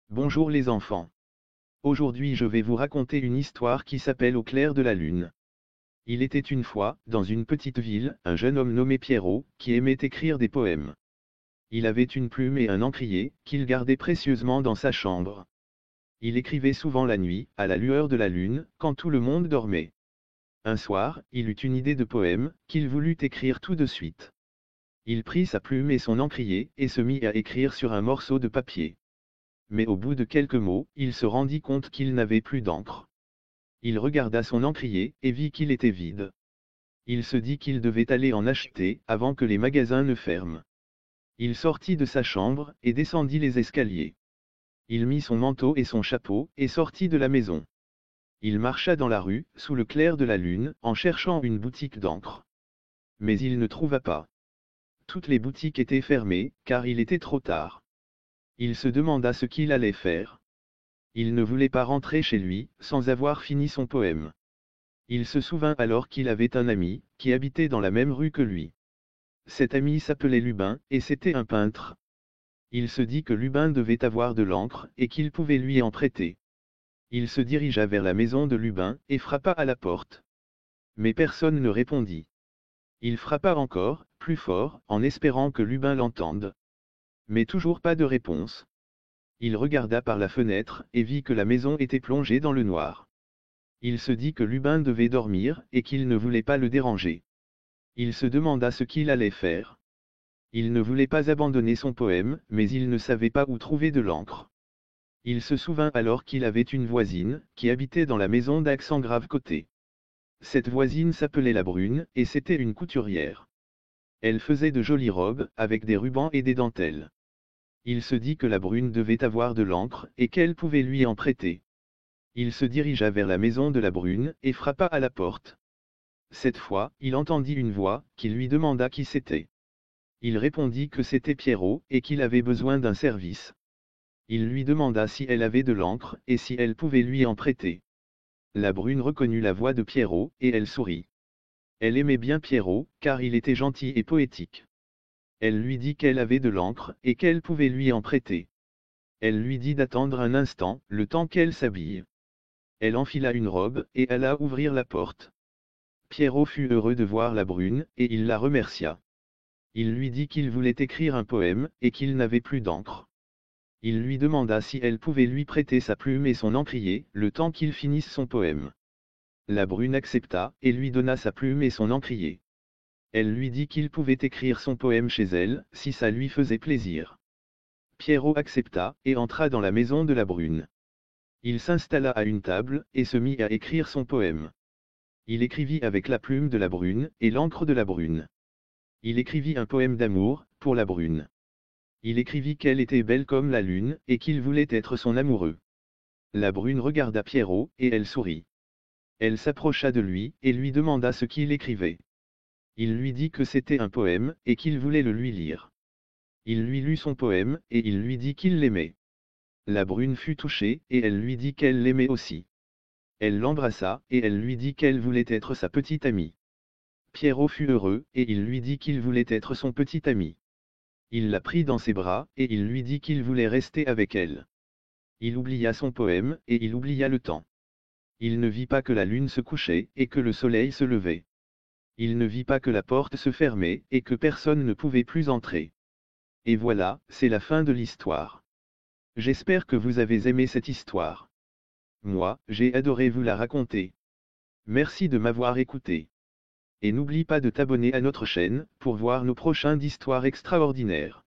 Bonjour les enfants. Aujourd'hui je vais vous raconter une histoire qui s'appelle Au clair de la lune. Il était une fois, dans une petite ville, un jeune homme nommé Pierrot, qui aimait écrire des poèmes. Il avait une plume et un encrier, qu'il gardait précieusement dans sa chambre. Il écrivait souvent la nuit, à la lueur de la lune, quand tout le monde dormait. Un soir, il eut une idée de poème, qu'il voulut écrire tout de suite. Il prit sa plume et son encrier, et se mit à écrire sur un morceau de papier. Mais au bout de quelques mots, il se rendit compte qu'il n'avait plus d'encre. Il regarda son encrier, et vit qu'il était vide. Il se dit qu'il devait aller en acheter, avant que les magasins ne ferment. Il sortit de sa chambre, et descendit les escaliers. Il mit son manteau et son chapeau, et sortit de la maison. Il marcha dans la rue, sous le clair de la lune, en cherchant une boutique d'encre. Mais il ne trouva pas. Toutes les boutiques étaient fermées, car il était trop tard. Il se demanda ce qu'il allait faire. Il ne voulait pas rentrer chez lui, sans avoir fini son poème. Il se souvint alors qu'il avait un ami, qui habitait dans la même rue que lui. Cet ami s'appelait Lubin, et c'était un peintre. Il se dit que Lubin devait avoir de l'encre, et qu'il pouvait lui en prêter. Il se dirigea vers la maison de Lubin, et frappa à la porte. Mais personne ne répondit. Il frappa encore, plus fort, en espérant que Lubin l'entende. Mais toujours pas de réponse. Il regarda par la fenêtre, et vit que la maison était plongée dans le noir. Il se dit que Lubin devait dormir, et qu'il ne voulait pas le déranger. Il se demanda ce qu'il allait faire. Il ne voulait pas abandonner son poème, mais il ne savait pas où trouver de l'encre. Il se souvint alors qu'il avait une voisine, qui habitait dans la maison d'Accent Grave Côté. Cette voisine s'appelait la Brune, et c'était une couturière. Elle faisait de jolies robes, avec des rubans et des dentelles. Il se dit que la Brune devait avoir de l'encre, et qu'elle pouvait lui en prêter. Il se dirigea vers la maison de la Brune, et frappa à la porte. Cette fois, il entendit une voix, qui lui demanda qui c'était. Il répondit que c'était Pierrot, et qu'il avait besoin d'un service. Il lui demanda si elle avait de l'encre, et si elle pouvait lui en prêter. La Brune reconnut la voix de Pierrot, et elle sourit. Elle aimait bien Pierrot, car il était gentil et poétique. Elle lui dit qu'elle avait de l'encre, et qu'elle pouvait lui en prêter. Elle lui dit d'attendre un instant, le temps qu'elle s'habille. Elle enfila une robe, et alla ouvrir la porte. Pierrot fut heureux de voir la Brune, et il la remercia. Il lui dit qu'il voulait écrire un poème, et qu'il n'avait plus d'encre. Il lui demanda si elle pouvait lui prêter sa plume et son encrier, le temps qu'il finisse son poème. La Brune accepta, et lui donna sa plume et son encrier. Elle lui dit qu'il pouvait écrire son poème chez elle, si ça lui faisait plaisir. Pierrot accepta, et entra dans la maison de la Brune. Il s'installa à une table, et se mit à écrire son poème. Il écrivit avec la plume de la Brune, et l'encre de la Brune. Il écrivit un poème d'amour, pour la Brune. Il écrivit qu'elle était belle comme la lune, et qu'il voulait être son amoureux. La Brune regarda Pierrot, et elle sourit. Elle s'approcha de lui, et lui demanda ce qu'il écrivait. Il lui dit que c'était un poème, et qu'il voulait le lui lire. Il lui lut son poème, et il lui dit qu'il l'aimait. La Brune fut touchée, et elle lui dit qu'elle l'aimait aussi. Elle l'embrassa, et elle lui dit qu'elle voulait être sa petite amie. Pierrot fut heureux, et il lui dit qu'il voulait être son petit ami. Il la prit dans ses bras, et il lui dit qu'il voulait rester avec elle. Il oublia son poème, et il oublia le temps. Il ne vit pas que la lune se couchait, et que le soleil se levait. Il ne vit pas que la porte se fermait, et que personne ne pouvait plus entrer. Et voilà, c'est la fin de l'histoire. J'espère que vous avez aimé cette histoire. Moi, j'ai adoré vous la raconter. Merci de m'avoir écouté. Et n'oublie pas de t'abonner à notre chaîne, pour voir nos prochains d'histoires extraordinaires.